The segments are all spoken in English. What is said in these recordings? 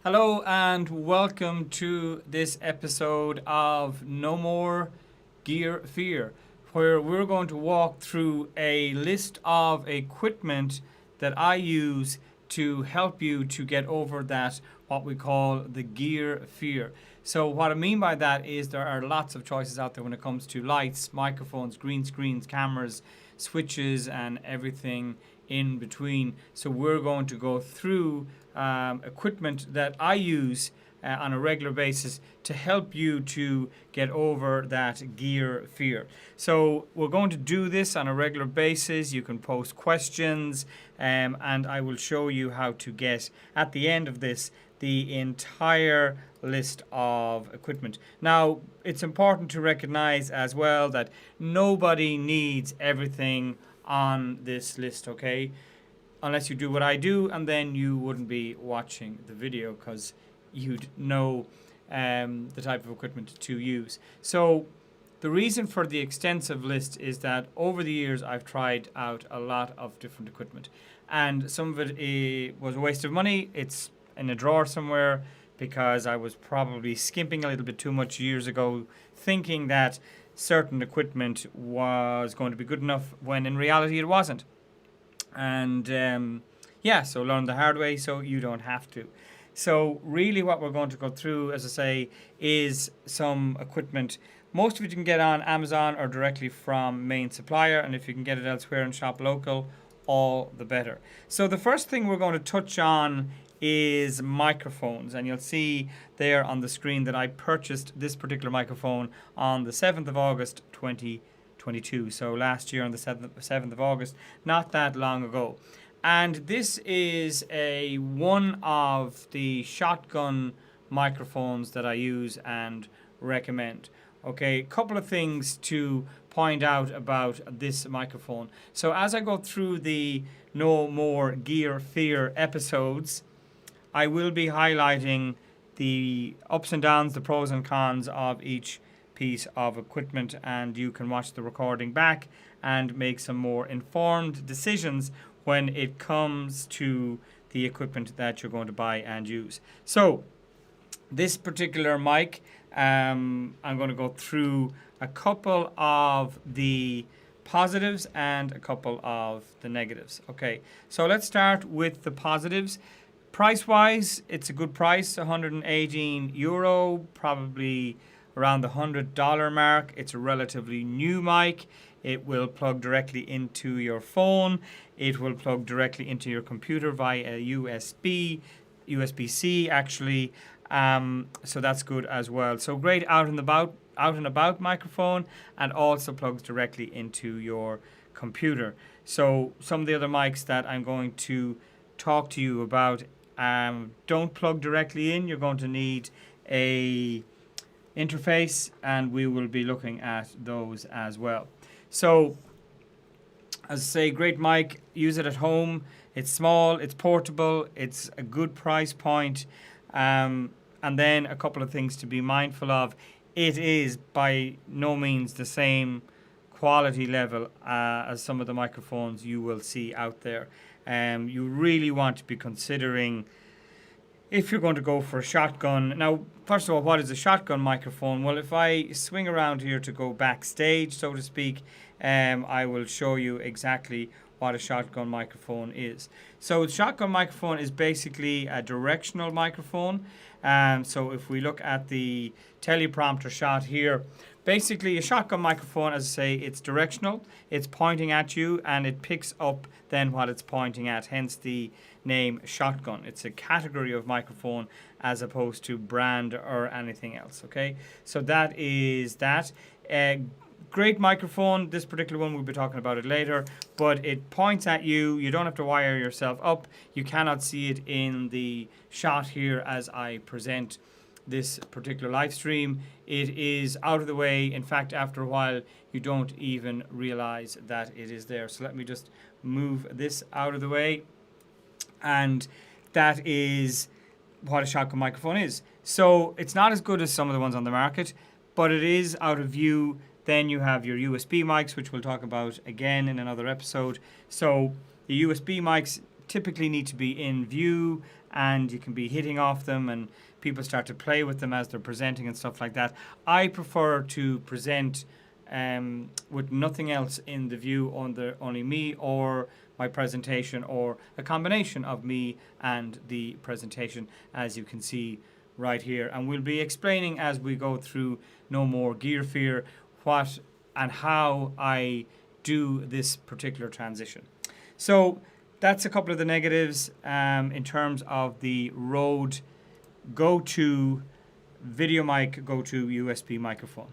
Hello and welcome to this episode of No More Gear Fear, where we're going to walk through a list of equipment that I use to help you to get over that, what we call the gear fear. So, what I mean by that is there are lots of choices out there when it comes to lights, microphones, green screens, cameras, switches, and everything in between. So, we're going to go through equipment that I use on a regular basis to help you to get over that gear fear. So we're going to do this on a regular basis. You can post questions, and I will show you how to get, at the end of this, the entire list of equipment. Now, it's important to recognize as well that nobody needs everything on this list, okay? Unless you do what I do, and then you wouldn't be watching the video because you'd know the type of equipment to use. So the reason for the extensive list is that over the years I've tried out a lot of different equipment, and some of it was a waste of money. It's in a drawer somewhere because I was probably skimping a little bit too much years ago, thinking that certain equipment was going to be good enough when in reality it wasn't. And so learn the hard way so you don't have to. So really what we're going to go through, as I say, is some equipment. Most of it you can get on Amazon or directly from main supplier, and if you can get it elsewhere and shop local, all the better. So the first thing we're going to touch on is microphones, and you'll see there on the screen that I purchased this particular microphone on the 7th of August 2022. So last year on the 7th of August, not that long ago. And this is one of the shotgun microphones that I use and recommend. Okay, a couple of things to point out about this microphone. So as I go through the No More Gear Fear episodes, I will be highlighting the ups and downs, the pros and cons of each piece of equipment, and you can watch the recording back and make some more informed decisions when it comes to the equipment that you're going to buy and use. So this particular mic, I'm going to go through a couple of the positives and a couple of the negatives. Okay, so let's start with the positives. Price wise, it's a good price, €118, probably around the $100 mark. It's a relatively new mic. It will plug directly into your phone. It will plug directly into your computer via USB-C actually. So that's good as well. So great out and about microphone, and also plugs directly into your computer. So some of the other mics that I'm going to talk to you about don't plug directly in. You're going to need a interface, and we will be looking at those as well. So as I say, great mic, use it at home. It's small, it's portable, it's a good price point. And then a couple of things to be mindful of. It is by no means the same quality level as some of the microphones you will see out there. You really want to be considering if you're going to go for a shotgun. Now, first of all, what is a shotgun microphone? Well, if I swing around here to go backstage, so to speak, I will show you exactly what a shotgun microphone is. So a shotgun microphone is basically a directional microphone. So if we look at the teleprompter shot here, basically a shotgun microphone, as I say, it's directional, it's pointing at you, and it picks up then what it's pointing at, hence the name shotgun. It's a category of microphone as opposed to brand or anything else, okay? So that is that. Great microphone. This particular one, we'll be talking about it later, but it points at you. You don't have to wire yourself up. You cannot see it in the shot here as I present this particular live stream. It is out of the way. In fact, after a while, you don't even realize that it is there. So let me just move this out of the way. And that is what a shotgun microphone is. So it's not as good as some of the ones on the market, but it is out of view. Then you have your USB mics, which we'll talk about again in another episode. So the USB mics typically need to be in view and you can be hitting off them and people start to play with them as they're presenting and stuff like that. I prefer to present with nothing else in the view, only me or my presentation, or a combination of me and the presentation, as you can see right here. And we'll be explaining as we go through No More Gear Fear what and how I do this particular transition. So that's a couple of the negatives in terms of the Rode Go-To video mic, Go-To USB microphone.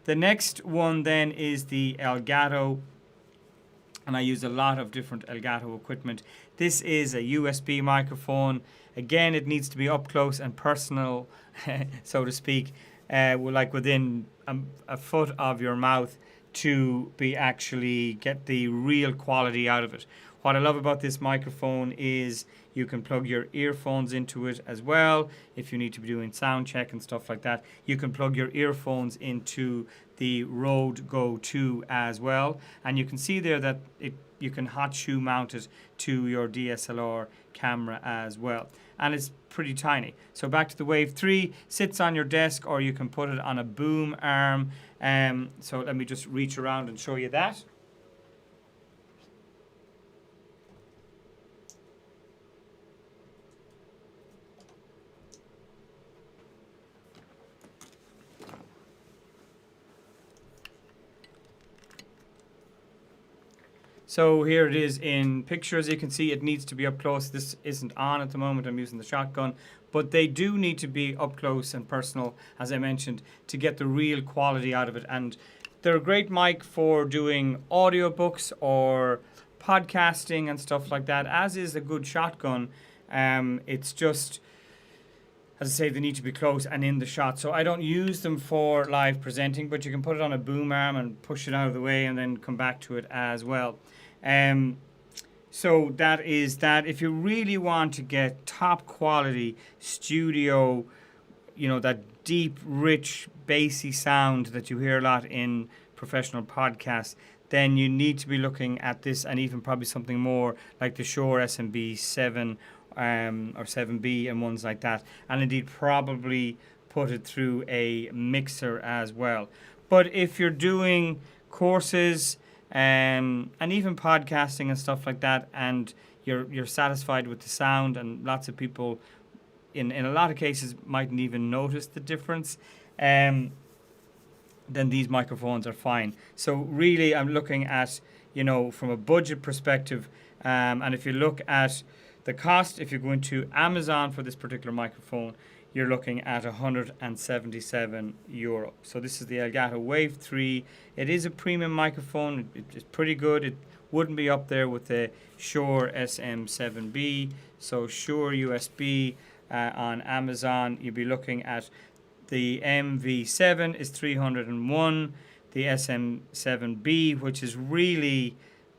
The next one then is the Elgato, and I use a lot of different Elgato equipment. This is a USB microphone. Again, it needs to be up close and personal, so to speak, like within a foot of your mouth to be actually get the real quality out of it. What I love about this microphone is you can plug your earphones into it as well. If you need to be doing sound check and stuff like that, you can plug your earphones into the Rode Go-To as well. And you can see there that you can hot shoe mount it to your DSLR camera as well. And it's pretty tiny. So back to the Wave 3, sits on your desk, or you can put it on a boom arm. So let me just reach around and show you that. So here it is in picture. As you can see, it needs to be up close. This isn't on at the moment. I'm using the shotgun. But they do need to be up close and personal, as I mentioned, to get the real quality out of it. And they're a great mic for doing audiobooks or podcasting and stuff like that, as is a good shotgun. It's just, as I say, they need to be close and in the shot. So I don't use them for live presenting, but you can put it on a boom arm and push it out of the way and then come back to it as well. So that is that. If you really want to get top quality studio, that deep, rich, bassy sound that you hear a lot in professional podcasts, then you need to be looking at this, and even probably something more like the Shure SMB 7 or 7B and ones like that. And indeed probably put it through a mixer as well. But if you're doing courses, and even podcasting and stuff like that, and you're satisfied with the sound, and lots of people in a lot of cases mightn't even notice the difference, then these microphones are fine. So really I'm looking at, from a budget perspective, and if you look at the cost, if you go into Amazon for this particular microphone, you're looking at €177. So this is the Elgato Wave 3. It is a premium microphone. It's pretty good. It wouldn't be up there with the Shure SM7B. So Shure USB on Amazon, you'd be looking at the MV7 is 301. The SM7B, which is really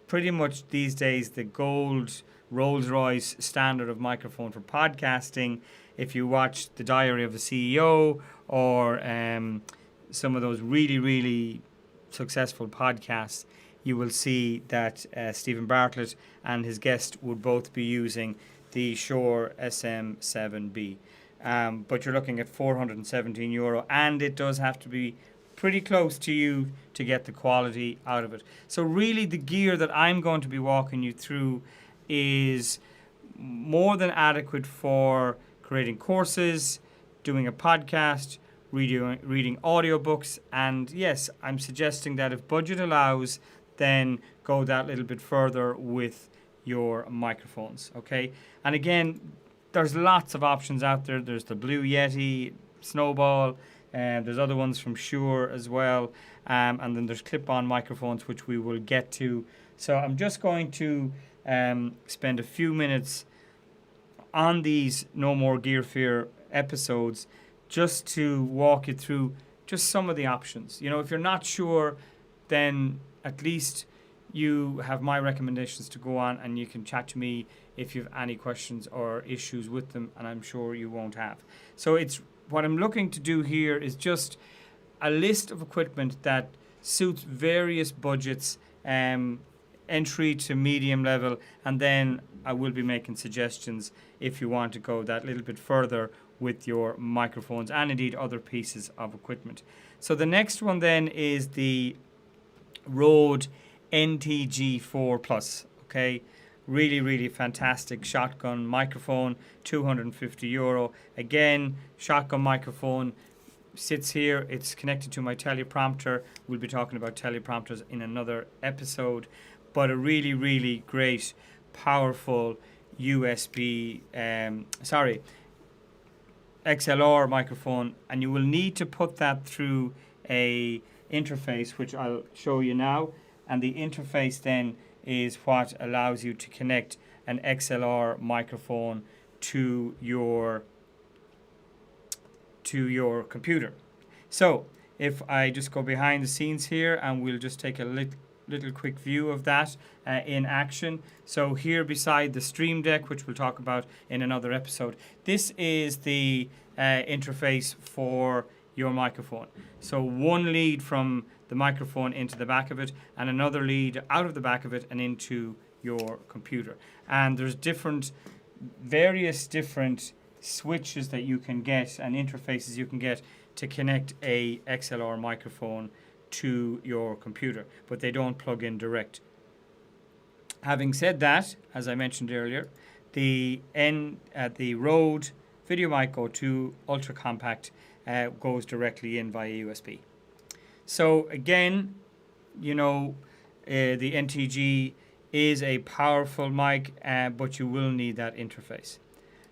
pretty much these days the gold Rolls-Royce standard of microphone for podcasting. If you watch The Diary of a CEO or some of those really, really successful podcasts, you will see that Stephen Bartlett and his guest would both be using the Shure SM7B. But you're looking at €417, and it does have to be pretty close to you to get the quality out of it. So really the gear that I'm going to be walking you through is more than adequate for creating courses, doing a podcast, reading audiobooks, and yes, I'm suggesting that if budget allows, then go that little bit further with your microphones, okay? And again, there's lots of options out there. There's the Blue Yeti, Snowball, and there's other ones from Shure as well, and then there's clip-on microphones, which we will get to. So I'm just going to spend a few minutes on these No More Gear Fear episodes just to walk you through just some of the options. If you're not sure, then at least you have my recommendations to go on, and you can chat to me if you have any questions or issues with them, and I'm sure you won't have. So it's what I'm looking to do here is just a list of equipment that suits various budgets, entry to medium level, and then I will be making suggestions if you want to go that little bit further with your microphones and indeed other pieces of equipment. So the next one then is the Rode NTG4 Plus. Okay, really fantastic shotgun microphone, €250. Again, shotgun microphone sits here. It's connected to my teleprompter. We'll be talking about teleprompters in another episode, but a really great, powerful USB, XLR microphone, and you will need to put that through a interface, which I'll show you now. And the interface then is what allows you to connect an XLR microphone to your computer. So if I just go behind the scenes here, and we'll just take a little quick view of that in action. So here beside the Stream Deck, which we'll talk about in another episode, this is the interface for your microphone. So one lead from the microphone into the back of it, and another lead out of the back of it and into your computer. And there's various different switches that you can get and interfaces you can get to connect a XLR microphone to your computer, but they don't plug in direct. Having said that, as I mentioned earlier, the Rode VideoMic Go 2 Ultra Compact goes directly in via USB. So again, the NTG is a powerful mic, but you will need that interface.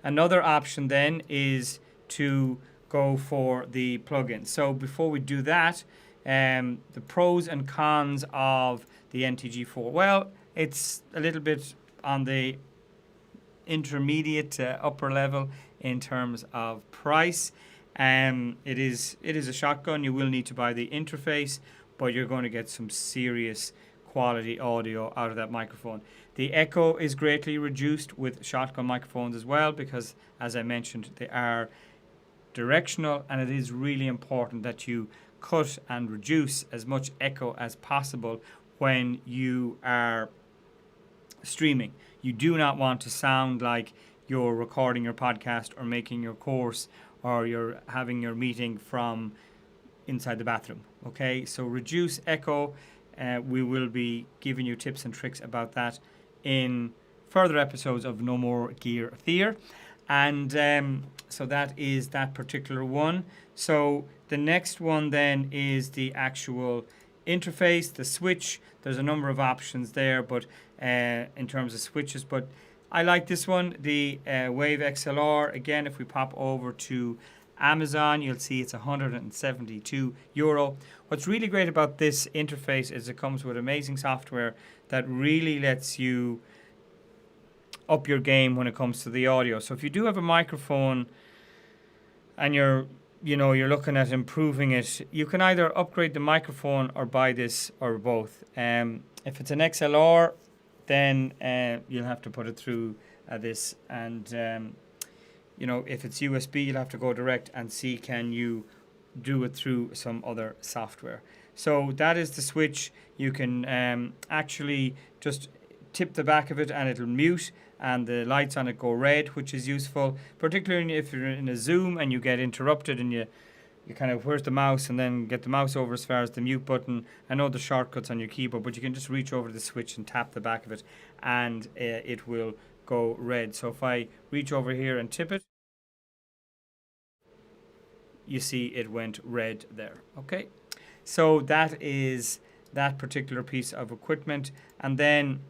Another option then is to go for the plugin. So before we do that, the pros and cons of the NTG4. Well, it's a little bit on the intermediate to upper level in terms of price. It is a shotgun. You will need to buy the interface, but you're going to get some serious quality audio out of that microphone. The echo is greatly reduced with shotgun microphones as well, because as I mentioned, they are directional, and it is really important that you cut and reduce as much echo as possible when you are streaming. You do not want to sound like you're recording your podcast or making your course, or you're having your meeting from inside the bathroom. Okay, so reduce echo. We will be giving you tips and tricks about that in further episodes of No More Gear Fear. And so that is that particular one. So the next one then is the actual interface, the switch. There's a number of options there, but in terms of switches, but I like this one, the Wave XLR. Again, if we pop over to Amazon, you'll see it's €172. What's really great about this interface is it comes with amazing software that really lets you up your game when it comes to the audio. So if you do have a microphone and you're looking at improving it, you can either upgrade the microphone or buy this, or both. If it's an XLR, then you'll have to put it through this, and if it's USB, you'll have to go direct and see can you do it through some other software. So that is the switch. You can actually just tip the back of it and it'll mute, and the lights on it go red, which is useful, particularly if you're in a Zoom and you get interrupted and you kind of, where's the mouse, and then get the mouse over as far as the mute button. I know the shortcuts on your keyboard, but you can just reach over the switch and tap the back of it, and it will go red. So if I reach over here and tip it, you see it went red there. Okay, so that is that particular piece of equipment. And then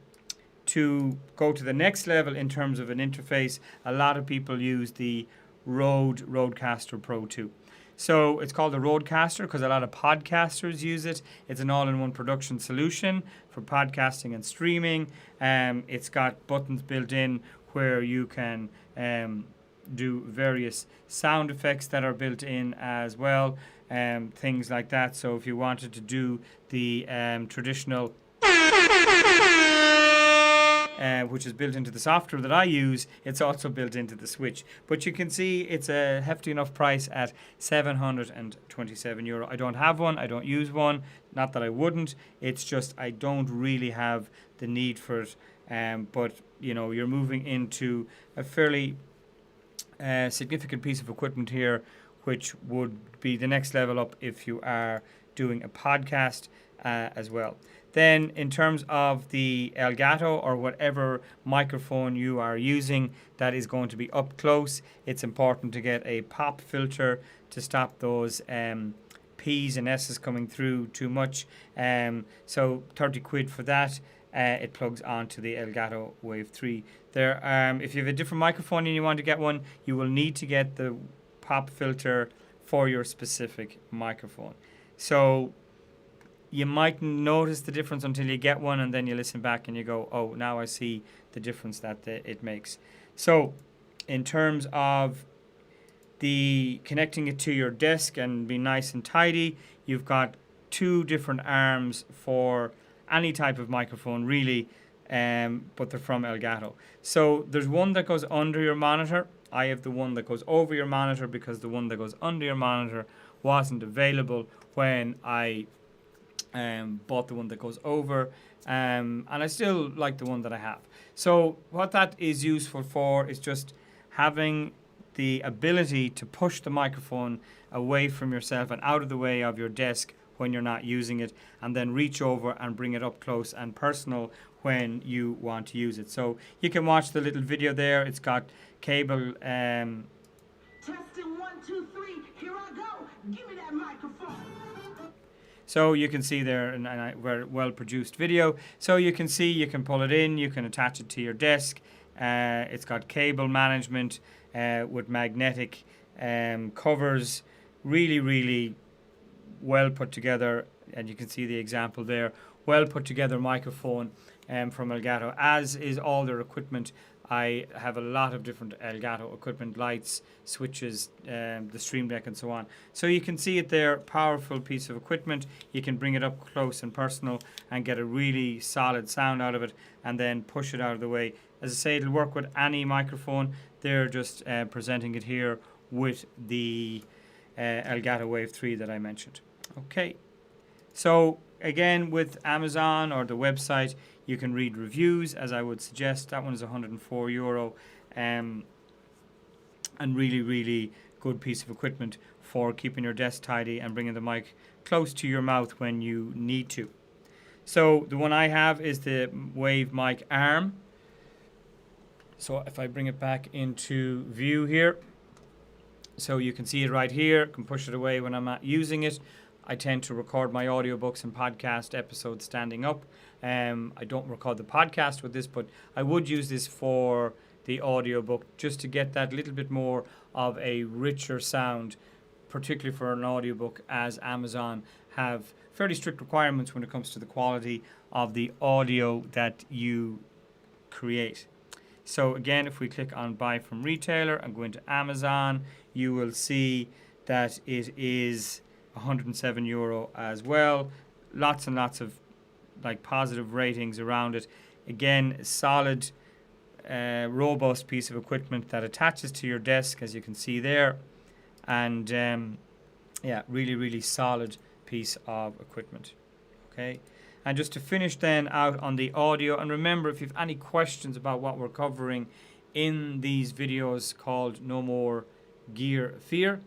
to go to the next level in terms of an interface, a lot of people use the Rodecaster Pro 2. So it's called the Rodecaster because a lot of podcasters use it. It's an all-in-one production solution for podcasting and streaming. It's got buttons built in where you can do various sound effects that are built in as well, things like that. So if you wanted to do the traditional which is built into the software that I use. It's also built into the Switch. But you can see it's a hefty enough price at €727. I don't have one. I don't use one. Not that I wouldn't. It's just I don't really have the need for it. But, you're moving into a fairly significant piece of equipment here, which would be the next level up if you are doing a podcast as well. Then in terms of the Elgato or whatever microphone you are using that is going to be up close, it's important to get a pop filter to stop those P's and S's coming through too much. So 30 quid for that. It plugs onto the Elgato Wave 3. There, if you have a different microphone and you want to get one, you will need to get the pop filter for your specific microphone. So you might notice the difference until you get one, and then you listen back and you go, oh, now I see the difference that it makes. So in terms of the connecting it to your desk and be nice and tidy, you've got two different arms for any type of microphone really, but they're from Elgato. So there's one that goes under your monitor. I have the one that goes over your monitor because the one that goes under your monitor wasn't available when I bought the one that goes over, and I still like the one that I have. So what that is useful for is just having the ability to push the microphone away from yourself and out of the way of your desk when you're not using it, and then reach over and bring it up close and personal when you want to use it. So you can watch the little video there. It's got cable. Testing 1, 2, 3. Here I go. Give me that microphone. So you can see there a very well produced video. So you can see you can pull it in, you can attach it to your desk. It's got cable management with magnetic covers. Really, really well put together. And you can see the example there. Well put together microphone from Elgato, as is all their equipment. I have a lot of different Elgato equipment, lights, switches, the Stream Deck and so on. So you can see it there, powerful piece of equipment. You can bring it up close and personal and get a really solid sound out of it and then push it out of the way. As I say, it'll work with any microphone. They're just presenting it here with the Elgato Wave 3 that I mentioned. Okay, so again with Amazon or the website, you can read reviews, as I would suggest. That one is €104, and really, really good piece of equipment for keeping your desk tidy and bringing the mic close to your mouth when you need to. So the one I have is the Wave Mic Arm. So if I bring it back into view here, so you can see it right here, can push it away when I'm not using it. I tend to record my audiobooks and podcast episodes standing up. I don't record the podcast with this, but I would use this for the audiobook just to get that little bit more of a richer sound, particularly for an audiobook, as Amazon have fairly strict requirements when it comes to the quality of the audio that you create. So again, if we click on buy from retailer and go into Amazon, you will see that it is €107 as well. Lots and lots of positive ratings around it. Again, solid, robust piece of equipment that attaches to your desk, as you can see there. And yeah, really, really solid piece of equipment. Okay. And just to finish then out on the audio, and remember, if you have any questions about what we're covering in these videos called No More Gear Fear,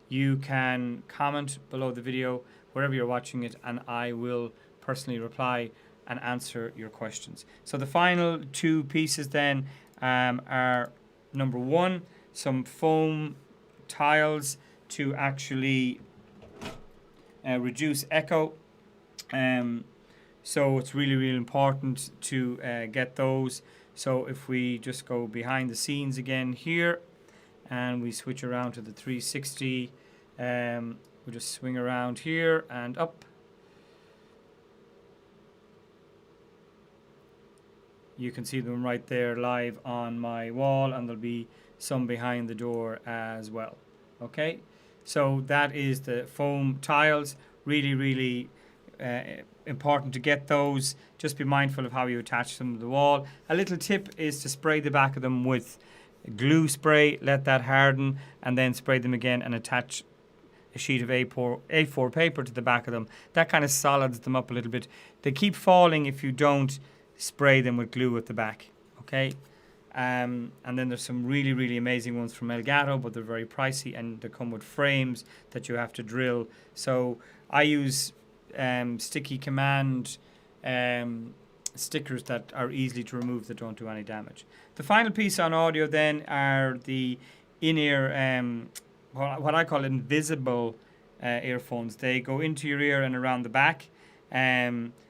you can comment below the video wherever you're watching it, and I will personally reply and answer your questions. So the final two pieces then are, number one, some foam tiles to actually reduce echo. So it's really, really important to get those. So if we just go behind the scenes again here and we switch around to the 360, we'll just swing around here and up. You can see them right there live on my wall, and there'll be some behind the door as well. Okay, so that is the foam tiles. Really, really important to get those. Just be mindful of how you attach them to the wall. A little tip is to spray the back of them with glue spray, let that harden, and then spray them again and attach a sheet of A4 paper to the back of them. That kind of solids them up a little bit. They keep falling if you don't spray them with glue at the back. Okay? And then there's some really, really amazing ones from Elgato, but they're very pricey and they come with frames that you have to drill. So I use sticky command stickers that are easy to remove, that don't do any damage. The final piece on audio then are the in-ear, what I call invisible earphones. They go into your ear and around the back,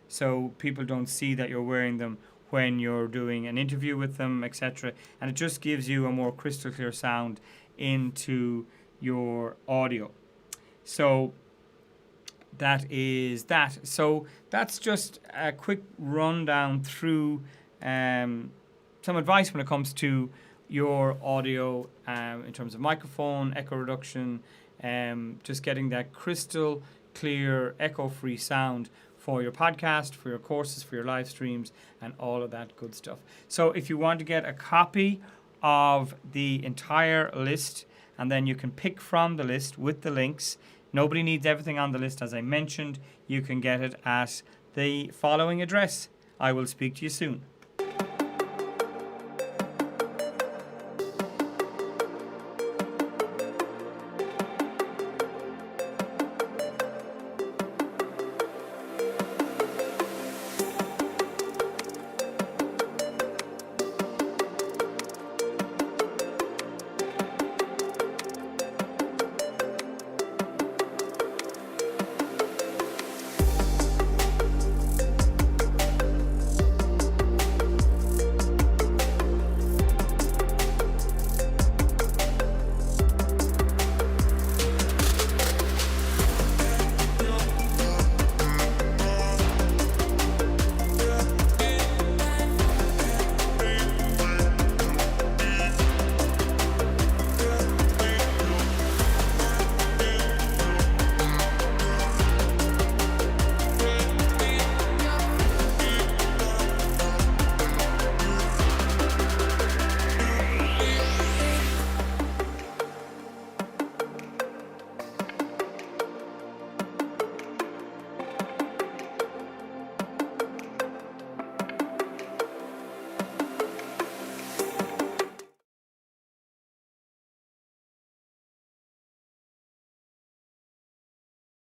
so people don't see that you're wearing them when you're doing an interview with them, etc. And it just gives you a more crystal clear sound into your audio. So that is that. So that's just a quick rundown through some advice when it comes to your audio in terms of microphone, echo reduction, just getting that crystal clear, echo-free sound for your podcast, for your courses, for your live streams, and all of that good stuff. So if you want to get a copy of the entire list, and then you can pick from the list with the links. Nobody needs everything on the list, as I mentioned. You can get it at the following address. I will speak to you soon.